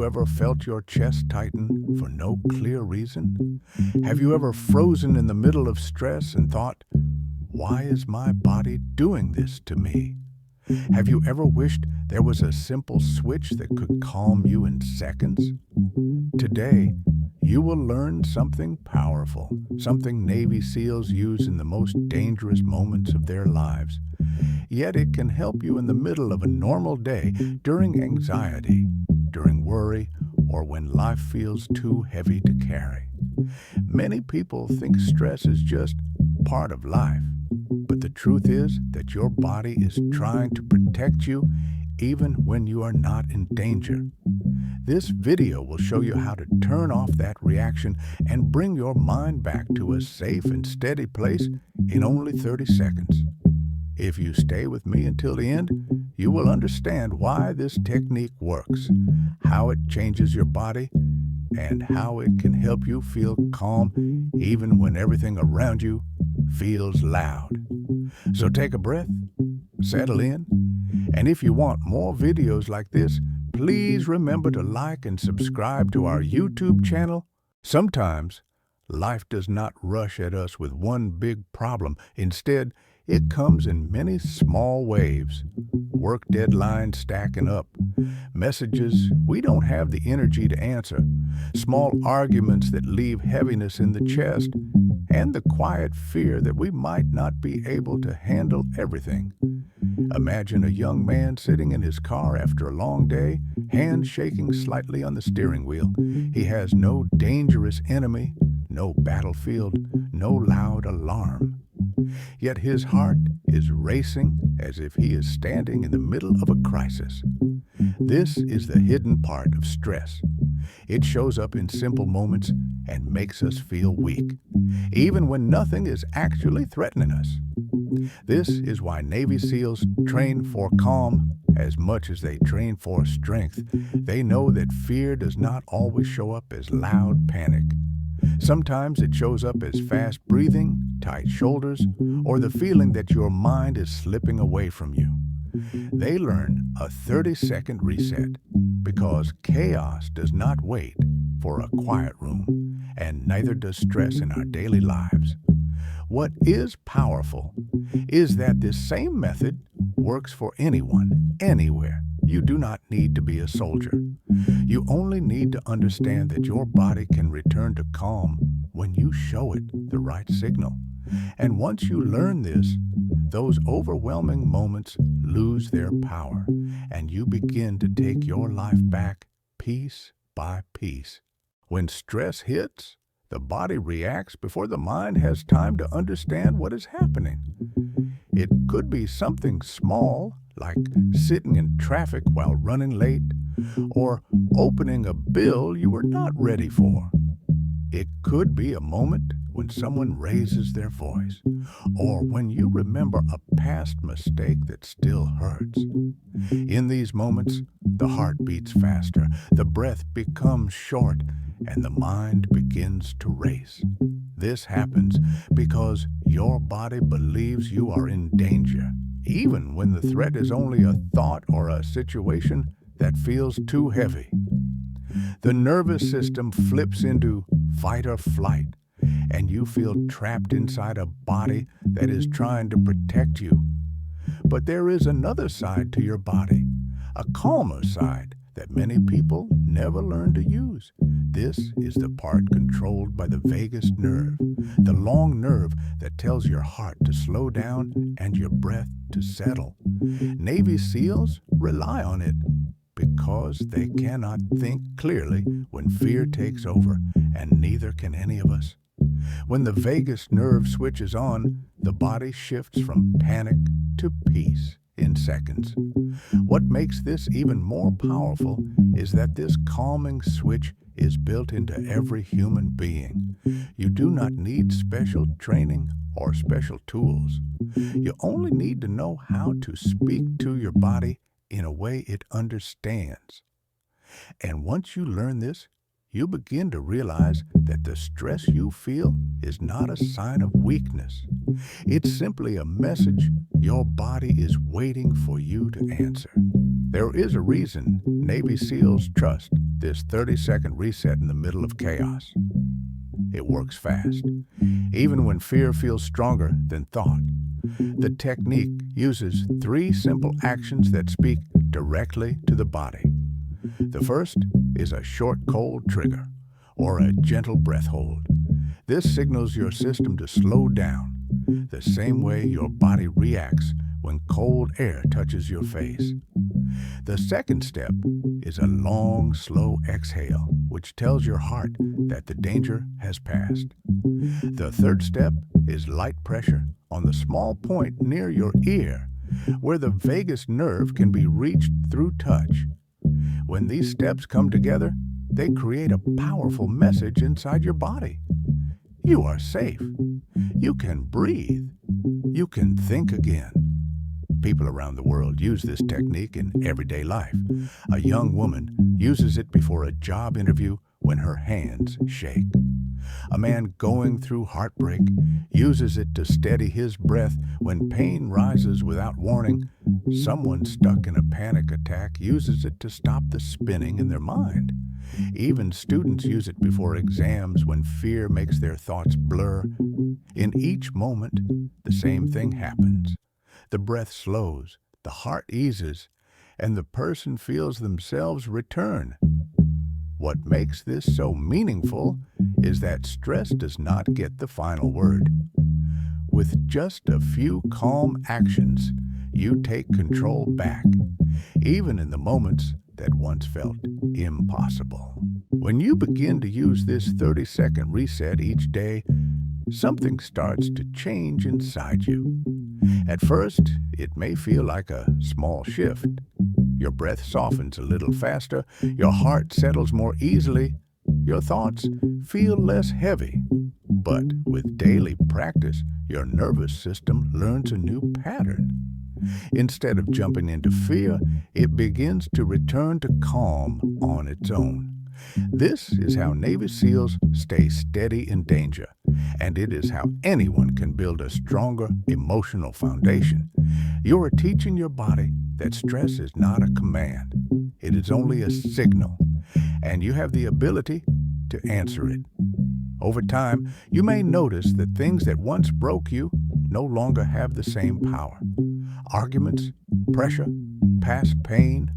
ever felt your chest tighten for no clear reason? Have you ever frozen in the middle of stress and thought, why is my body doing this to me? Have you ever wished there was a simple switch that could calm you in seconds? Today, you will learn something powerful, something Navy SEALs use in the most dangerous moments of their lives. Yet it can help you in the middle of a normal day, during anxiety, during worry, or when life feels too heavy to carry. Many people think stress is just part of life, but the truth is that your body is trying to protect you even when you are not in danger. This video will show you how to turn off that reaction and bring your mind back to a safe and steady place in only 30 seconds. If you stay with me until the end, you will understand why this technique works, how it changes your body, and how it can help you feel calm even when everything around you feels loud. So take a breath, settle in, and if you want more videos like this, please remember to like and subscribe to our YouTube channel. Sometimes, life does not rush at us with one big problem. Instead, it comes in many small waves. Work deadlines stacking up, messages we don't have the energy to answer, small arguments that leave heaviness in the chest, and the quiet fear that we might not be able to handle everything. Imagine a young man sitting in his car after a long day, hands shaking slightly on the steering wheel. He has no dangerous enemy, no battlefield, no loud alarm. Yet his heart is racing as if he is standing in the middle of a crisis. This is the hidden part of stress. It shows up in simple moments and makes us feel weak, even when nothing is actually threatening us. This is why Navy SEALs train for calm as much as they train for strength. They know that fear does not always show up as loud panic. Sometimes it shows up as fast breathing, tight shoulders, or the feeling that your mind is slipping away from you. They learn a 30-second reset because chaos does not wait for a quiet room, and neither does stress in our daily lives. What is powerful is that this same method works for anyone, anywhere. You do not need to be a soldier. You only need to understand that your body can return to calm when you show it the right signal. And once you learn this, those overwhelming moments lose their power, and you begin to take your life back piece by piece. When stress hits, the body reacts before the mind has time to understand what is happening. It could be something small, like sitting in traffic while running late, or opening a bill you were not ready for. It could be a moment when someone raises their voice, or when you remember a past mistake that still hurts. In these moments, the heart beats faster, the breath becomes short, and the mind begins to race. This happens because your body believes you are in danger, even when the threat is only a thought or a situation that feels too heavy. The nervous system flips into fight or flight, and you feel trapped inside a body that is trying to protect you. But there is another side to your body, a calmer side that many people never learn to use. This is the part controlled by the vagus nerve, the long nerve that tells your heart to slow down and your breath to settle. Navy SEALs rely on it because they cannot think clearly when fear takes over, and neither can any of us. When the vagus nerve switches on, the body shifts from panic to peace in seconds. What makes this even more powerful is that this calming switch is built into every human being. You do not need special training or special tools. You only need to know how to speak to your body in a way it understands. And once you learn this, you begin to realize that the stress you feel is not a sign of weakness. It's simply a message your body is waiting for you to answer. There is a reason Navy SEALs trust this 30-second reset in the middle of chaos. It works fast, even when fear feels stronger than thought. The technique uses 3 simple actions that speak directly to the body. The first is a short cold trigger, or a gentle breath hold. This signals your system to slow down, the same way your body reacts when cold air touches your face. The second step is a long, slow exhale, which tells your heart that the danger has passed. The third step is light pressure on the small point near your ear, where the vagus nerve can be reached through touch. When these steps come together, they create a powerful message inside your body. You are safe. You can breathe. You can think again. People around the world use this technique in everyday life. A young woman uses it before a job interview when her hands shake. A man going through heartbreak uses it to steady his breath when pain rises without warning. Someone stuck in a panic attack uses it to stop the spinning in their mind. Even students use it before exams when fear makes their thoughts blur. In each moment, the same thing happens. The breath slows, the heart eases, and the person feels themselves return. What makes this so meaningful is that stress does not get the final word. With just a few calm actions, you take control back, even in the moments that once felt impossible. When you begin to use this 30-second reset each day, something starts to change inside you. At first, it may feel like a small shift. Your breath softens a little faster, your heart settles more easily, your thoughts feel less heavy. But with daily practice, your nervous system learns a new pattern. Instead of jumping into fear, it begins to return to calm on its own. This is how Navy SEALs stay steady in danger, and it is how anyone can build a stronger emotional foundation. You are teaching your body that stress is not a command. It is only a signal, and you have the ability to answer it. Over time, you may notice that things that once broke you no longer have the same power. Arguments, pressure, past pain,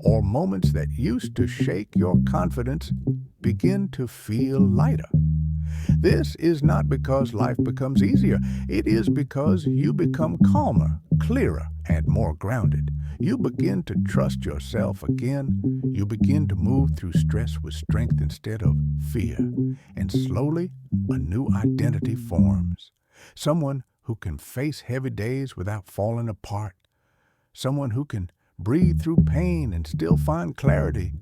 or moments that used to shake your confidence begin to feel lighter. This is not because life becomes easier. It is because you become calmer, clearer, and more grounded. You begin to trust yourself again. You begin to move through stress with strength instead of fear. And slowly, a new identity forms. Someone who can face heavy days without falling apart. Someone who can breathe through pain and still find clarity.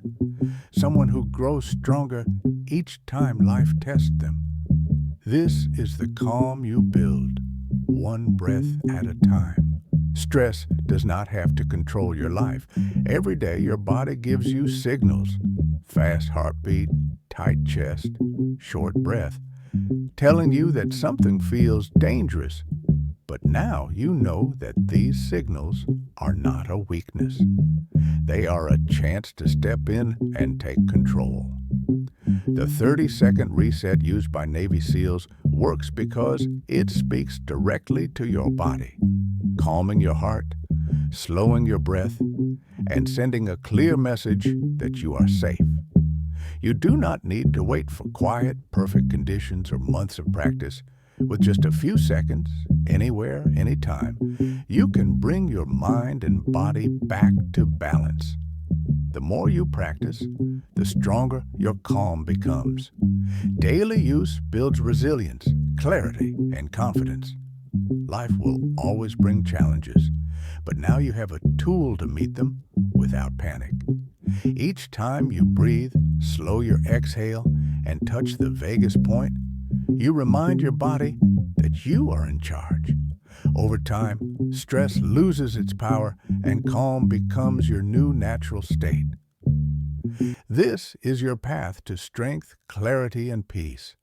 Someone who grows stronger each time life tests them. This is the calm you build, one breath at a time. Stress does not have to control your life. Every day your body gives you signals. Fast heartbeat, tight chest, short breath, telling you that something feels dangerous. But now you know that these signals are not a weakness. They are a chance to step in and take control. The 30-second reset used by Navy SEALs works because it speaks directly to your body, calming your heart, slowing your breath, and sending a clear message that you are safe. You do not need to wait for quiet, perfect conditions or months of practice. With just a few seconds, anywhere, anytime, you can bring your mind and body back to balance. The more you practice, the stronger your calm becomes. Daily use builds resilience, clarity, and confidence. Life will always bring challenges, but now you have a tool to meet them without panic. Each time you breathe, slow your exhale, and touch the vagus point, you remind your body that you are in charge. Over time, stress loses its power and calm becomes your new natural state. This is your path to strength, clarity, and peace.